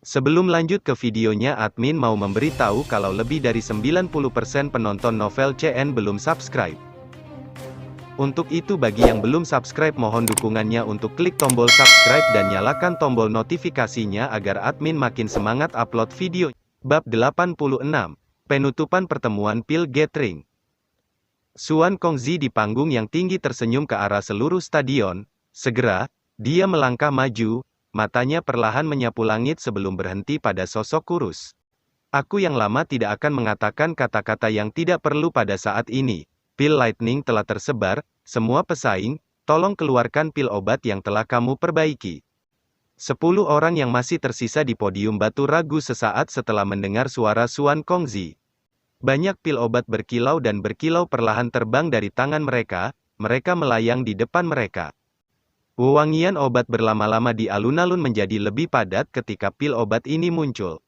Sebelum lanjut ke videonya, admin mau memberitahu kalau lebih dari 90% penonton novel CN belum subscribe. Untuk itu bagi yang belum subscribe mohon dukungannya untuk klik tombol subscribe dan nyalakan tombol notifikasinya agar admin makin semangat upload video. Bab 86. Penutupan pertemuan Pil Gathering. Xuan Kongzi di panggung yang tinggi tersenyum ke arah seluruh stadion. Segera, dia melangkah maju, matanya perlahan menyapu langit sebelum berhenti pada sosok kurus. Aku yang lama tidak akan mengatakan kata-kata yang tidak perlu pada saat ini. Pil lightning telah tersebar, semua pesaing, tolong keluarkan pil obat yang telah kamu perbaiki. 10 orang yang masih tersisa di podium batu ragu sesaat setelah mendengar suara Xuan Kongzi. Banyak pil obat berkilau dan berkilau perlahan terbang dari tangan mereka, mereka melayang di depan mereka. Wewangian obat berlama-lama di alun-alun menjadi lebih padat ketika pil obat ini muncul.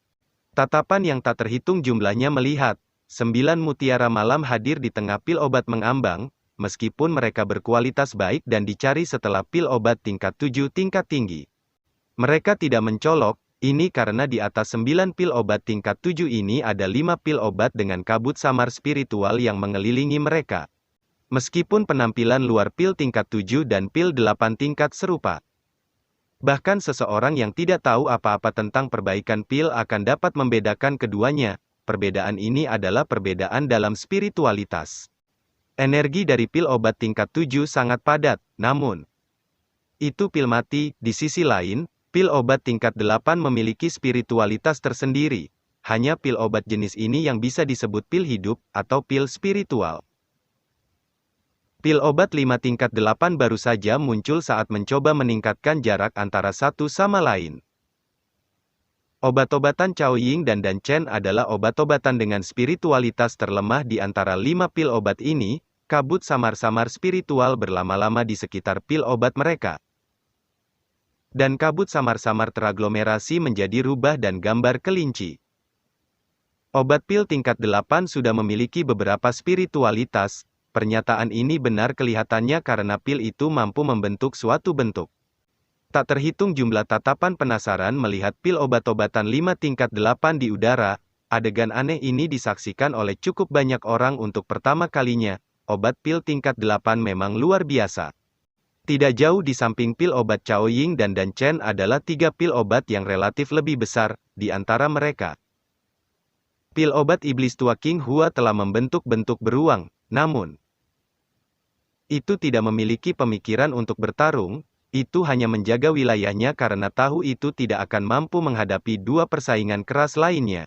Tatapan yang tak terhitung jumlahnya melihat 9 mutiara malam hadir di tengah pil obat mengambang, meskipun mereka berkualitas baik dan dicari setelah pil obat tingkat 7 tingkat tinggi. Mereka tidak mencolok, ini karena di atas 9 pil obat tingkat 7 ini ada 5 pil obat dengan kabut samar spiritual yang mengelilingi mereka. Meskipun penampilan luar pil tingkat 7 dan pil 8 tingkat serupa. Bahkan seseorang yang tidak tahu apa-apa tentang perbaikan pil akan dapat membedakan keduanya. Perbedaan ini adalah perbedaan dalam spiritualitas. Energi dari pil obat tingkat 7 sangat padat, namun itu pil mati. Di sisi lain, pil obat tingkat 8 memiliki spiritualitas tersendiri. Hanya pil obat jenis ini yang bisa disebut pil hidup, atau pil spiritual. Pil obat 5 tingkat 8 baru saja muncul saat mencoba meningkatkan jarak antara satu sama lain. Obat-obatan Caoying dan Danchen adalah obat-obatan dengan spiritualitas terlemah di antara 5 pil obat ini. Kabut samar-samar spiritual berlama-lama di sekitar pil obat mereka. Dan kabut samar-samar teraglomerasi menjadi rubah dan gambar kelinci. Obat pil tingkat 8 sudah memiliki beberapa spiritualitas. Pernyataan ini benar kelihatannya karena pil itu mampu membentuk suatu bentuk. Tak terhitung jumlah tatapan penasaran melihat pil obat-obatan 5 tingkat 8 di udara. Adegan aneh ini disaksikan oleh cukup banyak orang untuk pertama kalinya. Obat pil tingkat 8 memang luar biasa. Tidak jauh di samping pil obat Caoying dan Danchen adalah 3 pil obat yang relatif lebih besar di antara mereka. Pil obat iblis tua King Hua telah membentuk bentuk beruang, namun itu tidak memiliki pemikiran untuk bertarung, itu hanya menjaga wilayahnya karena tahu itu tidak akan mampu menghadapi 2 persaingan keras lainnya.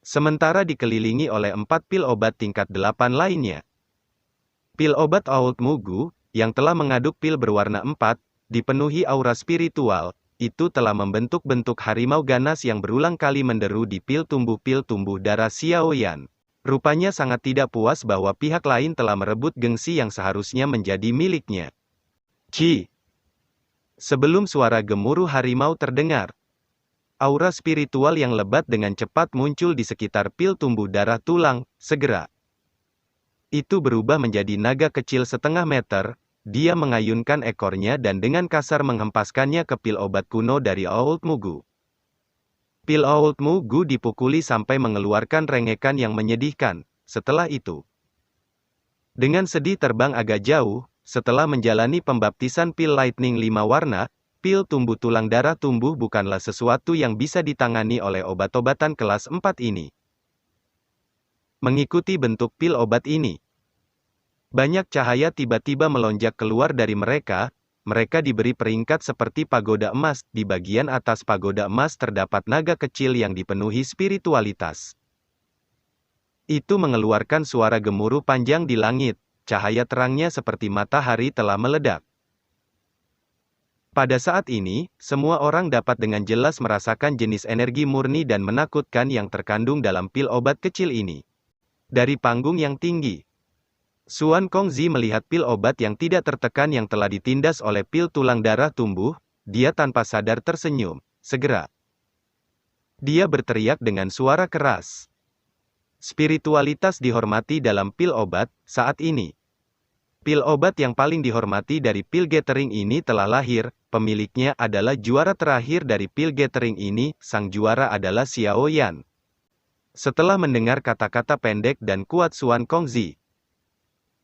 Sementara dikelilingi oleh 4 pil obat tingkat 8 lainnya. Pil obat Old Mugu, yang telah mengaduk pil berwarna 4, dipenuhi aura spiritual, itu telah membentuk bentuk harimau ganas yang berulang kali menderu di pil tumbuh darah Xiaoyan. Rupanya sangat tidak puas bahwa pihak lain telah merebut gengsi yang seharusnya menjadi miliknya. Ci! Sebelum suara gemuruh harimau terdengar, aura spiritual yang lebat dengan cepat muncul di sekitar pil tumbuh darah tulang. Segera itu berubah menjadi naga kecil setengah meter. Dia mengayunkan ekornya dan dengan kasar menghempaskannya ke pil obat kuno dari Old Mugu. Pil Old Mugu dipukuli sampai mengeluarkan rengekan yang menyedihkan. Setelah itu, dengan sedih terbang agak jauh, setelah menjalani pembaptisan pil lightning 5 warna, pil tumbuh tulang darah tumbuh bukanlah sesuatu yang bisa ditangani oleh obat-obatan kelas 4 ini. Mengikuti bentuk pil obat ini, banyak cahaya tiba-tiba melonjak keluar dari mereka. Mereka diberi peringkat seperti pagoda emas. Di bagian atas pagoda emas terdapat naga kecil yang dipenuhi spiritualitas. Itu mengeluarkan suara gemuruh panjang di langit. Cahaya terangnya seperti matahari telah meledak. Pada saat ini, semua orang dapat dengan jelas merasakan jenis energi murni dan menakutkan yang terkandung dalam pil obat kecil ini. Dari panggung yang tinggi, Xuan Kongzi melihat pil obat yang tidak tertekan yang telah ditindas oleh pil tulang darah tumbuh. Dia tanpa sadar tersenyum. Segera dia berteriak dengan suara keras. Spiritualitas dihormati dalam pil obat. Saat ini Pil obat yang paling dihormati dari pil gathering ini telah lahir, pemiliknya adalah juara terakhir dari pil gathering ini, sang juara adalah Xiao Yan. Setelah mendengar kata-kata pendek dan kuat Xuan Kongzi,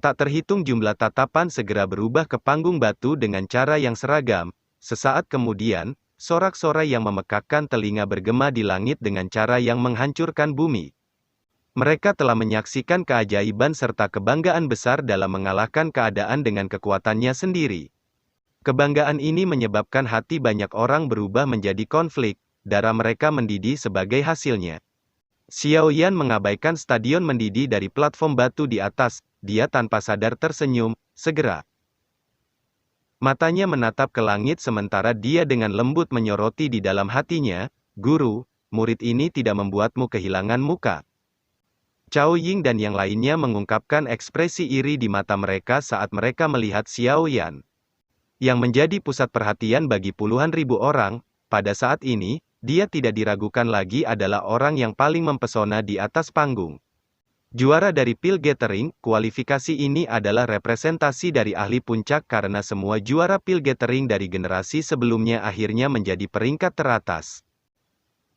tak terhitung jumlah tatapan segera berubah ke panggung batu dengan cara yang seragam. Sesaat kemudian, sorak-sorai yang memekakkan telinga bergema di langit dengan cara yang menghancurkan bumi. Mereka telah menyaksikan keajaiban serta kebanggaan besar dalam mengalahkan keadaan dengan kekuatannya sendiri. Kebanggaan ini menyebabkan hati banyak orang berubah menjadi konflik, darah mereka mendidih sebagai hasilnya. Xiao Yan mengabaikan stadion mendidih dari platform batu di atas, dia tanpa sadar tersenyum, segera. Matanya menatap ke langit sementara dia dengan lembut menyoroti di dalam hatinya, "Guru, murid ini tidak membuatmu kehilangan muka." Cao Ying dan yang lainnya mengungkapkan ekspresi iri di mata mereka saat mereka melihat Xiao Yan, yang menjadi pusat perhatian bagi puluhan ribu orang. Pada saat ini, dia tidak diragukan lagi adalah orang yang paling mempesona di atas panggung. Juara dari pil gathering, kualifikasi ini adalah representasi dari ahli puncak karena semua juara pil gathering dari generasi sebelumnya akhirnya menjadi peringkat teratas.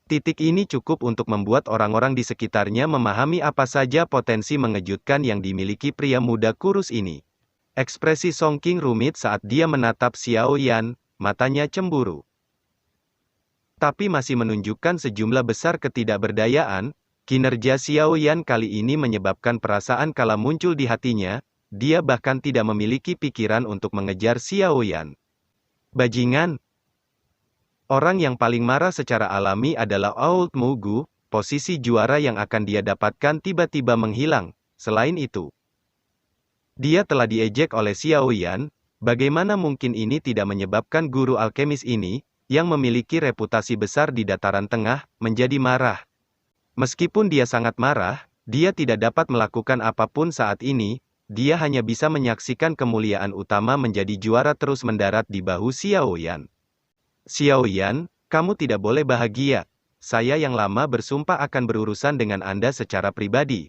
Titik ini cukup untuk membuat orang-orang di sekitarnya memahami apa saja potensi mengejutkan yang dimiliki pria muda kurus ini. Ekspresi Song Qing rumit saat dia menatap Xiao Yan, matanya cemburu. Tapi masih menunjukkan sejumlah besar ketidakberdayaan. Kinerja Xiao Yan kali ini menyebabkan perasaan kala muncul di hatinya, dia bahkan tidak memiliki pikiran untuk mengejar Xiao Yan. Bajingan! Orang yang paling marah secara alami adalah Old Mugu, posisi juara yang akan dia dapatkan tiba-tiba menghilang. Selain itu, dia telah diejek oleh Xiao Yan. Bagaimana mungkin ini tidak menyebabkan guru alkemis ini, yang memiliki reputasi besar di dataran tengah, menjadi marah. Meskipun dia sangat marah, dia tidak dapat melakukan apapun saat ini, dia hanya bisa menyaksikan kemuliaan utama menjadi juara terus mendarat di bahu Xiao Yan. Xiao Yan, kamu tidak boleh bahagia. Saya yang lama bersumpah akan berurusan dengan Anda secara pribadi.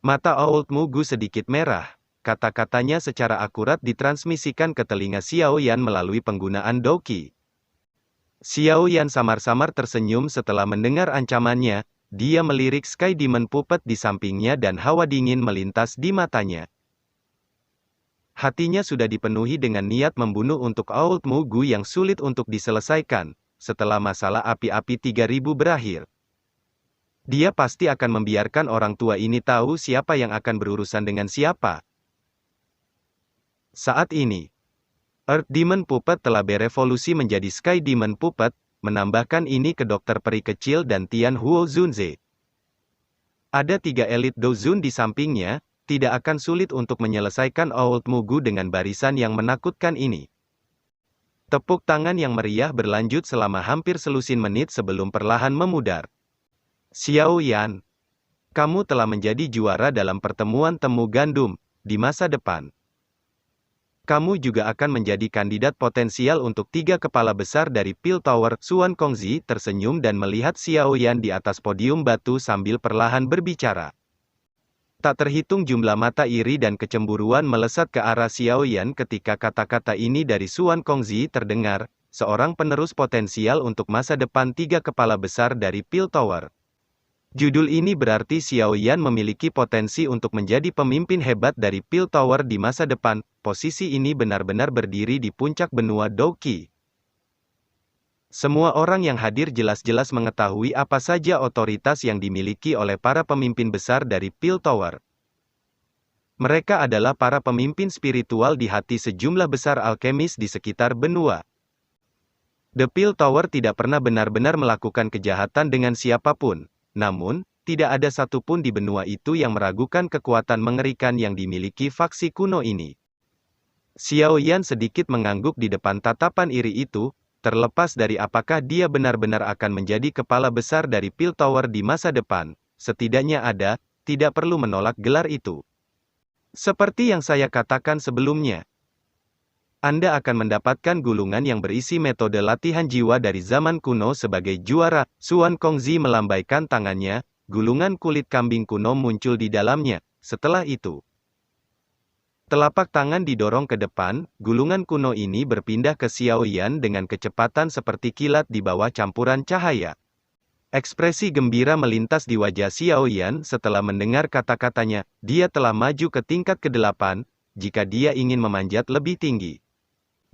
Mata Old Mugu sedikit merah. Kata-katanya secara akurat ditransmisikan ke telinga Xiao Yan melalui penggunaan Douqi. Xiao Yan samar-samar tersenyum setelah mendengar ancamannya. Dia melirik Sky Demon Puppet di sampingnya dan hawa dingin melintas di matanya. Hatinya sudah dipenuhi dengan niat membunuh untuk Old Mugu yang sulit untuk diselesaikan. Setelah masalah api-api 3000 berakhir, dia pasti akan membiarkan orang tua ini tahu siapa yang akan berurusan dengan siapa. Saat ini, Earth Demon Puppet telah berevolusi menjadi Sky Demon Puppet, menambahkan ini ke Dokter Peri Kecil dan Tian Huo Zunze. Ada 3 elit Dozun di sampingnya. Tidak akan sulit untuk menyelesaikan Old Mugu dengan barisan yang menakutkan ini. Tepuk tangan yang meriah berlanjut selama hampir selusin menit sebelum perlahan memudar. Xiao Yan, kamu telah menjadi juara dalam pertemuan temu gandum di masa depan. Kamu juga akan menjadi kandidat potensial untuk 3 kepala besar dari Pil Tower. Xuan Kongzi tersenyum dan melihat Xiao Yan di atas podium batu sambil perlahan berbicara. Tak terhitung jumlah mata iri dan kecemburuan melesat ke arah Xiao Yan ketika kata-kata ini dari Xuan Kongzi terdengar, seorang penerus potensial untuk masa depan 3 kepala besar dari Pil Tower. Judul ini berarti Xiao Yan memiliki potensi untuk menjadi pemimpin hebat dari Pil Tower di masa depan. Posisi ini benar-benar berdiri di puncak benua Douqi. Semua orang yang hadir jelas-jelas mengetahui apa saja otoritas yang dimiliki oleh para pemimpin besar dari Pil Tower. Mereka adalah para pemimpin spiritual di hati sejumlah besar alkemis di sekitar benua. The Pil Tower tidak pernah benar-benar melakukan kejahatan dengan siapapun. Namun, tidak ada satupun di benua itu yang meragukan kekuatan mengerikan yang dimiliki faksi kuno ini. Xiao Yan sedikit mengangguk di depan tatapan iri itu. Terlepas dari apakah dia benar-benar akan menjadi kepala besar dari Pil Tower di masa depan, setidaknya ada, tidak perlu menolak gelar itu. Seperti yang saya katakan sebelumnya, Anda akan mendapatkan gulungan yang berisi metode latihan jiwa dari zaman kuno sebagai juara. Xuan Kongzi melambaikan tangannya, gulungan kulit kambing kuno muncul di dalamnya. Setelah itu, Telapak tangan didorong ke depan, gulungan kuno ini berpindah ke Xiao Yan dengan kecepatan seperti kilat di bawah campuran cahaya. Ekspresi gembira melintas di wajah Xiao Yan setelah mendengar kata-katanya, dia telah maju ke tingkat ke-8, jika dia ingin memanjat lebih tinggi.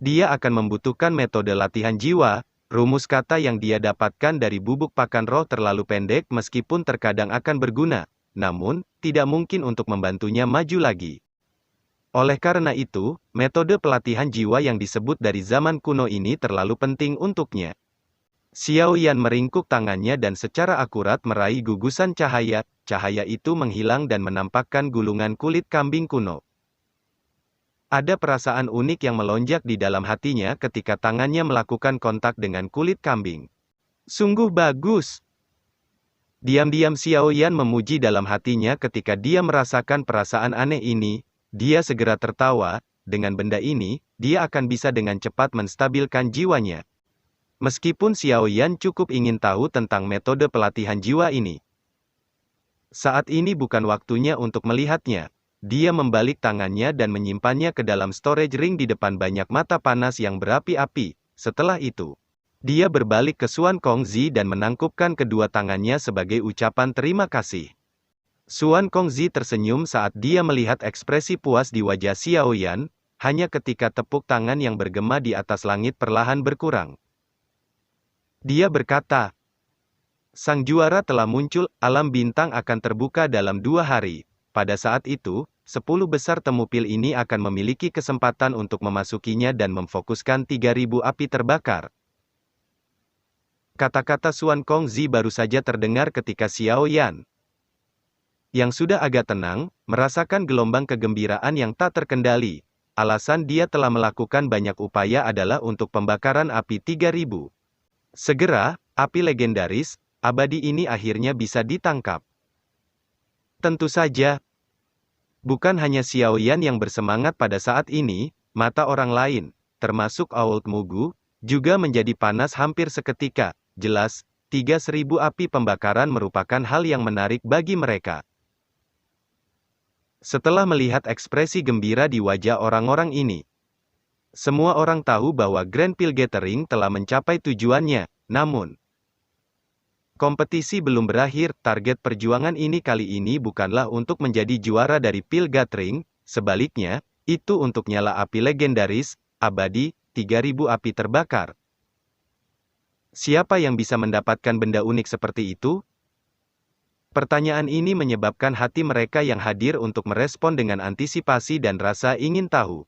Dia akan membutuhkan metode latihan jiwa, rumus kata yang dia dapatkan dari bubuk pakan roh terlalu pendek meskipun terkadang akan berguna, namun, tidak mungkin untuk membantunya maju lagi. Oleh karena itu, metode pelatihan jiwa yang disebut dari zaman kuno ini terlalu penting untuknya. Xiao Yan meringkuk tangannya dan secara akurat meraih gugusan cahaya, cahaya itu menghilang dan menampakkan gulungan kulit kambing kuno. Ada perasaan unik yang melonjak di dalam hatinya ketika tangannya melakukan kontak dengan kulit kambing. Sungguh bagus! Diam-diam Xiao Yan memuji dalam hatinya ketika dia merasakan perasaan aneh ini. Dia segera tertawa, dengan benda ini, dia akan bisa dengan cepat menstabilkan jiwanya. Meskipun Xiao Yan cukup ingin tahu tentang metode pelatihan jiwa ini. Saat ini bukan waktunya untuk melihatnya. Dia membalik tangannya dan menyimpannya ke dalam storage ring di depan banyak mata panas yang berapi-api. Setelah itu, dia berbalik ke Xuan Kongzi dan menangkupkan kedua tangannya sebagai ucapan terima kasih. Xuan Kongzi tersenyum saat dia melihat ekspresi puas di wajah Xiao Yan, hanya ketika tepuk tangan yang bergema di atas langit perlahan berkurang. Dia berkata, sang juara telah muncul, alam bintang akan terbuka dalam 2 hari. Pada saat itu, 10 besar temupil ini akan memiliki kesempatan untuk memasukinya dan memfokuskan 3.000 api terbakar. Kata-kata Xuan Kongzi baru saja terdengar ketika Xiao Yan, yang sudah agak tenang, merasakan gelombang kegembiraan yang tak terkendali. Alasan dia telah melakukan banyak upaya adalah untuk pembakaran api 3.000. Segera, api legendaris, abadi ini akhirnya bisa ditangkap. Tentu saja, bukan hanya Xiao Yan yang bersemangat pada saat ini, mata orang lain, termasuk Old Mugu, juga menjadi panas hampir seketika. Jelas, 3.000 api pembakaran merupakan hal yang menarik bagi mereka. Setelah melihat ekspresi gembira di wajah orang-orang ini, semua orang tahu bahwa Grand Pil Gathering telah mencapai tujuannya, namun, kompetisi belum berakhir. Target perjuangan ini kali ini bukanlah untuk menjadi juara dari Pil Gathering, sebaliknya, itu untuk nyala api legendaris, abadi, 3.000 api terbakar. Siapa yang bisa mendapatkan benda unik seperti itu? Pertanyaan ini menyebabkan hati mereka yang hadir untuk merespon dengan antisipasi dan rasa ingin tahu.